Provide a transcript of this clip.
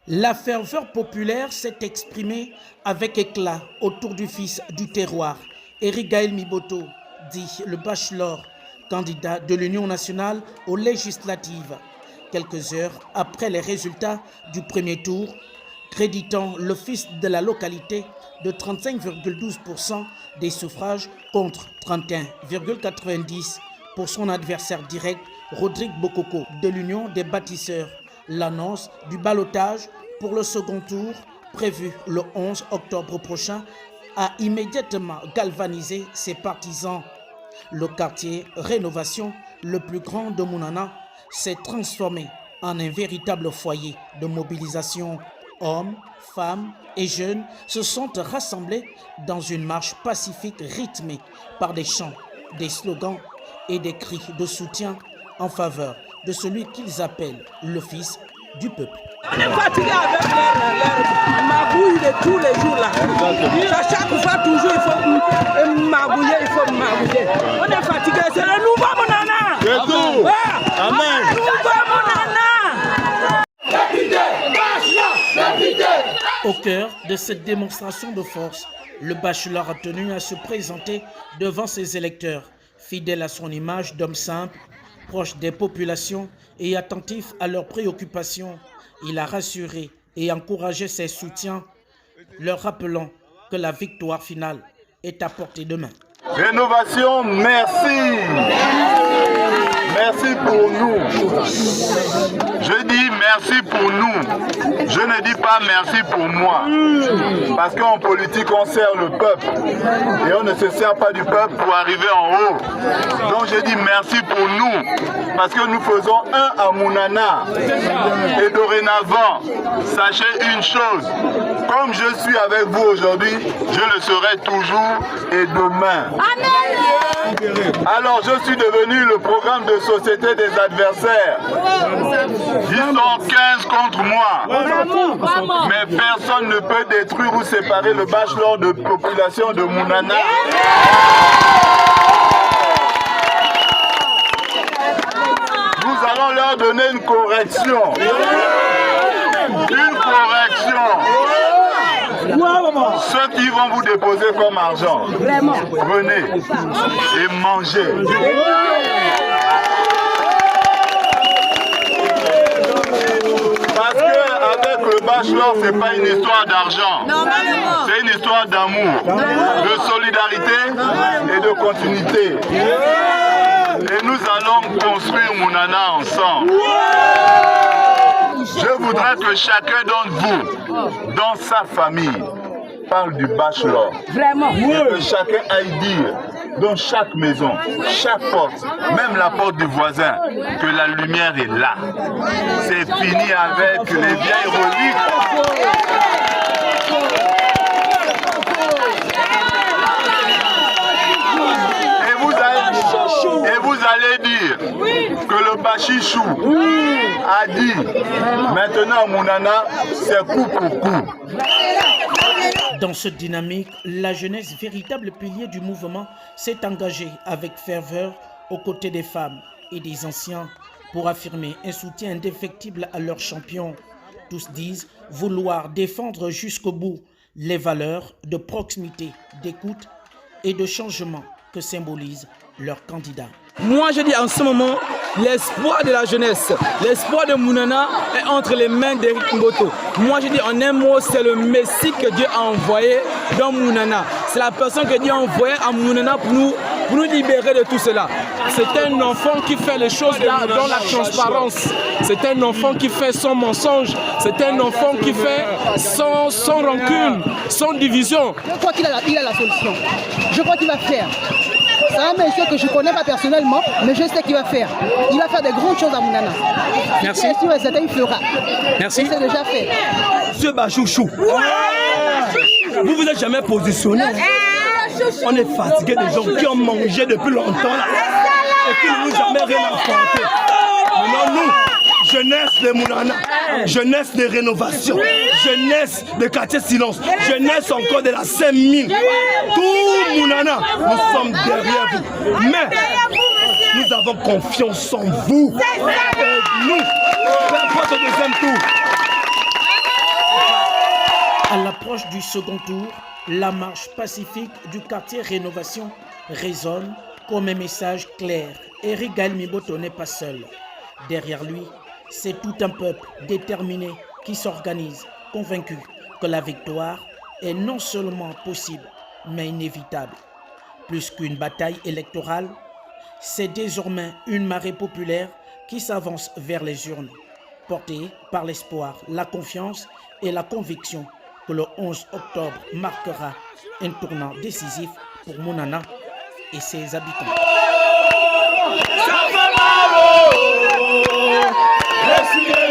La ferveur populaire s'est exprimée avec éclat autour du fils du terroir, Éric Gaël Miboto, dit le bachelor, candidat de l'Union nationale aux législatives. Quelques heures après les résultats du premier tour, créditant le fils de la localité de 35,12% des suffrages contre 31,90% pour son adversaire direct, Rodrigue Bokoko de l'Union des bâtisseurs. L'annonce du ballottage pour le second tour, prévu le 11 octobre prochain, a immédiatement galvanisé ses partisans. Le quartier Rénovation, le plus grand de Mounana, s'est transformé en un véritable foyer de mobilisation. Hommes, femmes et jeunes se sont rassemblés dans une marche pacifique rythmée par des chants, des slogans et des cris de soutien en faveur de celui qu'ils appellent le fils du peuple. On est fatigué avec les magouilles de tous les jours là. À chaque fois, toujours, il faut magouiller, il faut magouiller. On est fatigué, c'est le nouveau Mounana. C'est tout. Amen. Le nouveau Mounana. Au cœur de cette démonstration de force, le bachelor a tenu à se présenter devant ses électeurs, fidèle à son image d'homme simple, proche des populations et attentif à leurs préoccupations. Il a rassuré et encouragé ses soutiens, leur rappelant que la victoire finale est à portée de main. Rénovation, merci. Merci pour nous. Je dis merci pour nous. Je ne dis pas merci pour moi. Parce qu'en politique, on sert le peuple. Et on ne se sert pas du peuple pour arriver en haut. Donc je dis merci pour nous. Parce que nous faisons un à Mounana. Et dorénavant, sachez une chose. Comme je suis avec vous aujourd'hui, je le serai toujours et demain. Alors je suis devenu le programme de société des adversaires. Ils sont 15 contre moi. Mais personne ne peut détruire ou séparer le bachelor de population de Mounana. Nous allons leur donner une correction. Une correction. Ceux qui vont vous déposer comme argent, prenez et mangez. Parce qu'avec le bachelor, ce n'est pas une histoire d'argent. C'est une histoire d'amour, de solidarité et de continuité. Et nous allons construire Mounana ensemble. Je voudrais que chacun d'entre vous, dans sa famille, parle du bachelor. Vraiment. Et que chacun aille dire, dans chaque maison, chaque porte, même la porte du voisin, que la lumière est là. C'est fini avec les vieilles reliques. Et vous allez dire que le Bachichou a dit, maintenant Mounana, c'est coup pour coup. Dans cette dynamique, la jeunesse, véritable pilier du mouvement, s'est engagée avec ferveur aux côtés des femmes et des anciens pour affirmer un soutien indéfectible à leurs champions. Tous disent vouloir défendre jusqu'au bout les valeurs de proximité, d'écoute et de changement que symbolise leur candidat. Moi, je dis en ce moment, l'espoir de la jeunesse, l'espoir de Mounana est entre les mains d'Éric Mboto. Moi, je dis en un mot, c'est le Messie que Dieu a envoyé dans Mounana. C'est la personne que Dieu a envoyée à Mounana pour nous libérer de tout cela. C'est un enfant qui fait les choses dans la transparence. C'est un enfant qui fait sans mensonge. C'est un enfant qui fait sans rancune, sans division. Je crois qu'il a la solution. Je crois qu'il va faire. C'est un monsieur que je ne connais pas personnellement, mais je sais qu'il va faire. Il va faire des grandes choses à Mounana. Merci. Et sûr et certain, il fera. Merci. C'est déjà fait. Monsieur Bachouchou, vous vous êtes jamais positionné. On est fatigué des gens qui ont mangé depuis longtemps là, et qui ne nous ont jamais rien apporté. Maintenant, nous, jeunesse de Mounana, jeunesse de rénovation, jeunesse de quartier silence, jeunesse encore de la 5000, tout Mounana, nous sommes derrière vous. Mais nous avons confiance en vous. Et nous, peu importe le deuxième tour. À l'approche du second tour, la marche pacifique du quartier Rénovation résonne comme un message clair. Éric Gaël Miboto n'est pas seul. Derrière lui, c'est tout un peuple déterminé qui s'organise, convaincu que la victoire est non seulement possible, mais inévitable. Plus qu'une bataille électorale, c'est désormais une marée populaire qui s'avance vers les urnes, portée par l'espoir, la confiance et la conviction que le 11 octobre marquera un tournant décisif pour Mounana et ses habitants. Ça fait mal,